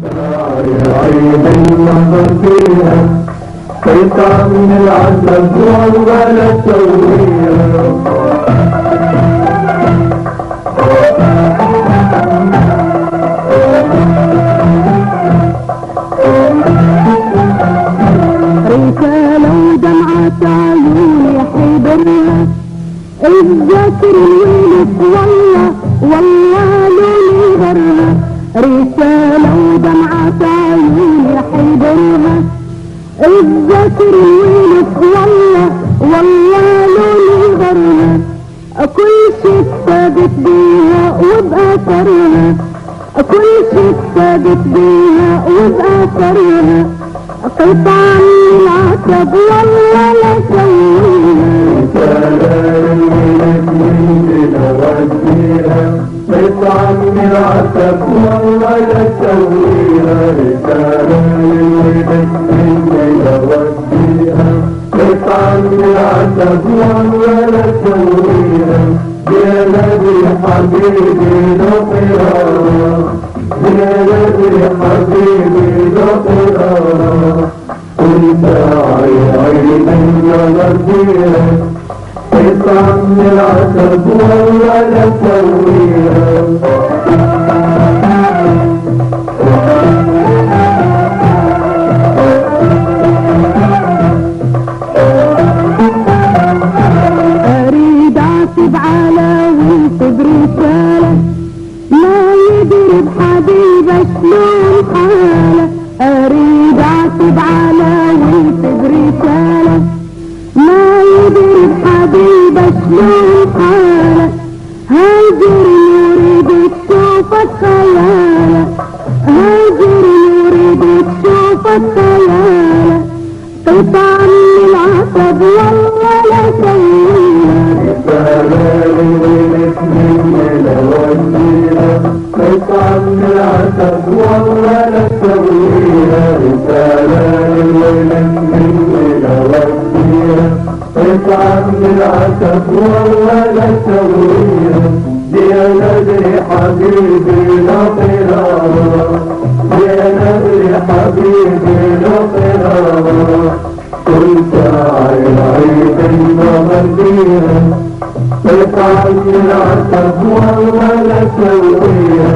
عيد النظر فيها قطع من العسل ولا تسويها رسالة ودمعة عيوني حبرها الذكر الويلك والله لوني غرها رسالة ودمعة عيوني حبرها الذكر الويلك والله لوني غرها كل شي ثابت بيها وبأثرها كل شي ثابت بيها وبأثرها قطع من العتب والله لا سويها رسالة الويلك من نوديها قطع من العتب والله لا تسويها رسالة الويلك من نوديها قطع من العتب والله لا تسويها يا نبي حبيبي نطيرها يا نبي حبيبي نطيرها كنت عيد النظر فيها قطع من العتب والله لا تسويها اريد اعتب على وانت برسالة ما يدري بحبيبه شلون حاله اريد اعتب على وانت برسالة ما يدري بحبيبه شلون حاله هاجرني وريد تشوفك خياله هاجرني وريد تشوفك خياله قطع من العتب والله لا سويها رسالة الويلك من نوديها قطع من العتب والله لا تسويها رسالة الويلك من نوديها قطع من العتب والله لا تسويها يا نبي حبيبي نطيرها يا نبي حبيبي نطيرها كنت عيد النظر فيها قطع من العتب والله لا تسويها